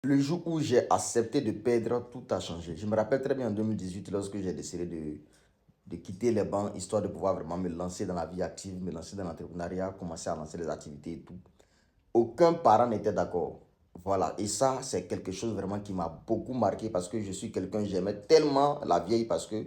Le jour où j'ai accepté de perdre, tout a changé. Je me rappelle très bien en 2018, lorsque j'ai décidé de quitter les bancs, histoire de pouvoir vraiment me lancer dans la vie active, me lancer dans l'entrepreneuriat, commencer à lancer les activités et tout. Aucun parent n'était d'accord. Voilà, et ça, c'est quelque chose vraiment qui m'a beaucoup marqué parce que je suis quelqu'un, j'aimais tellement la vieille parce que,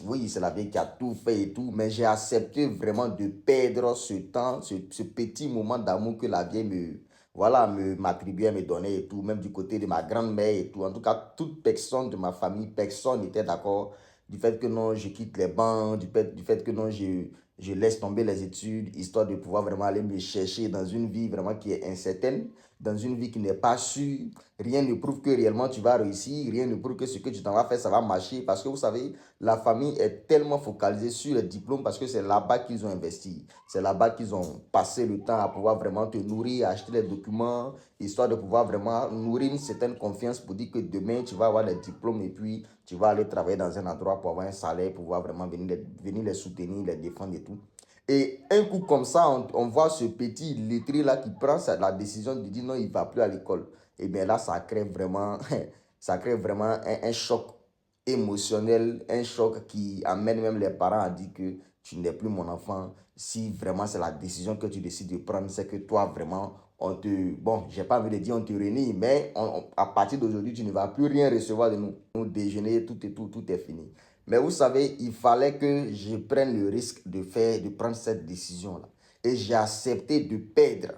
oui, c'est la vieille qui a tout fait et tout, mais j'ai accepté vraiment de perdre ce temps, ce petit moment d'amour que la vieille voilà, m'attribuait, me donnait et tout, même du côté de ma grand-mère et tout. En tout cas, toute personne de ma famille, personne n'était d'accord du fait que non, je quitte les bancs, du fait que non, je laisse tomber les études, histoire de pouvoir vraiment aller me chercher dans une vie vraiment qui est incertaine, dans une vie qui n'est pas sûre. Rien ne prouve que réellement tu vas réussir, rien ne prouve que ce que tu t'en vas faire, ça va marcher. Parce que vous savez, la famille est tellement focalisée sur les diplômes parce que c'est là-bas qu'ils ont investi. C'est là-bas qu'ils ont passé le temps à pouvoir vraiment te nourrir, acheter les documents, histoire de pouvoir vraiment nourrir une certaine confiance pour dire que demain, tu vas avoir les diplômes et puis tu vas aller travailler dans un endroit pour avoir un salaire, pour pouvoir vraiment venir les soutenir, les défendre et tout. Et un coup comme ça, on voit ce petit illettré-là qui prend la décision de dire non, il ne va plus à l'école. Et bien là, ça crée vraiment, ça crée vraiment un choc émotionnel, un choc qui amène même les parents à dire que tu n'es plus mon enfant. Si vraiment c'est la décision que tu décides de prendre, c'est que toi vraiment, bon, j'ai pas envie de dire on te renie, mais à partir d'aujourd'hui, tu ne vas plus rien recevoir de nous. Nous déjeuner, tout est fini. Mais vous savez, il fallait que je prenne le risque de prendre cette décision-là. Et j'ai accepté de perdre.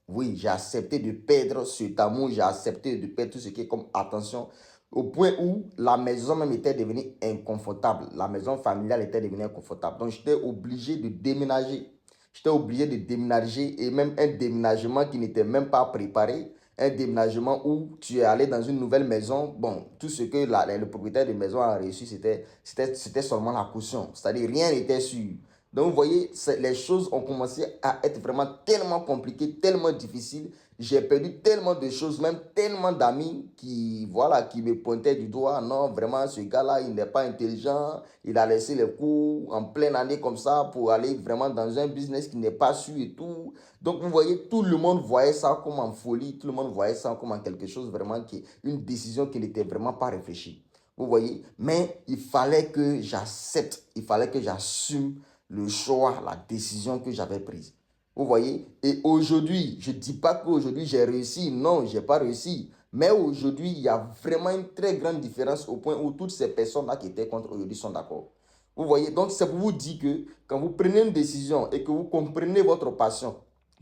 Oui, j'ai accepté de perdre cet amour, j'ai accepté de perdre tout ce qui est comme attention, au point où la maison même était devenue inconfortable. La maison familiale était devenue inconfortable. Donc, j'étais obligé de déménager. J'étais obligé de déménager et même un déménagement qui n'était même pas préparé. Un déménagement où tu es allé dans une nouvelle maison. Bon, tout ce que le propriétaire de maison a reçu, c'était seulement la caution. C'est-à-dire, rien n'était sûr. Donc, vous voyez, les choses ont commencé à être vraiment tellement compliquées, tellement difficiles. J'ai perdu tellement de choses, même tellement d'amis qui, voilà, qui me pointaient du doigt. Non, vraiment, ce gars-là, il n'est pas intelligent. Il a laissé les cours en pleine année comme ça pour aller vraiment dans un business qui n'est pas sûr et tout. Donc, vous voyez, tout le monde voyait ça comme en folie. Tout le monde voyait ça comme en quelque chose vraiment qui, une décision qui n'était vraiment pas réfléchie. Vous voyez, mais il fallait que j'accepte, il fallait que j'assume le choix, la décision que j'avais prise. Vous voyez? Et aujourd'hui, je ne dis pas qu'aujourd'hui j'ai réussi. Non, je n'ai pas réussi. Mais aujourd'hui, il y a vraiment une très grande différence au point où toutes ces personnes-là qui étaient contre aujourd'hui sont d'accord. Vous voyez? Donc, c'est pour vous dire que quand vous prenez une décision et que vous comprenez votre passion,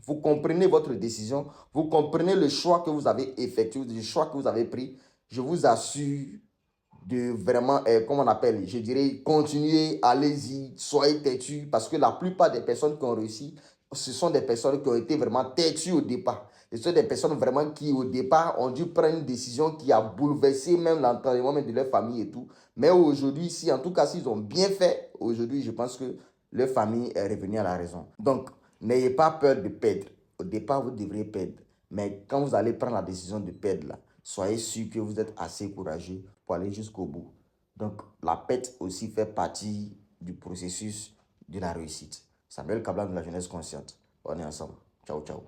vous comprenez votre décision, vous comprenez le choix que vous avez effectué, le choix que vous avez pris, je vous assure de vraiment, comment on appelle, je dirais, continuer, allez-y, soyez têtus, parce que la plupart des personnes qui ont réussi, ce sont des personnes qui ont été vraiment têtues au départ. Ce sont des personnes vraiment qui, au départ, ont dû prendre une décision qui a bouleversé même l'entraînement de leur famille et tout. Mais aujourd'hui, si en tout cas, s'ils ont bien fait, aujourd'hui, je pense que leur famille est revenue à la raison. Donc, n'ayez pas peur de perdre. Au départ, vous devriez perdre. Mais quand vous allez prendre la décision de perdre, là, soyez sûr que vous êtes assez courageux pour aller jusqu'au bout. Donc, la perte aussi fait partie du processus de la réussite. Samuel Kablan de la jeunesse consciente. On est ensemble. Ciao, ciao.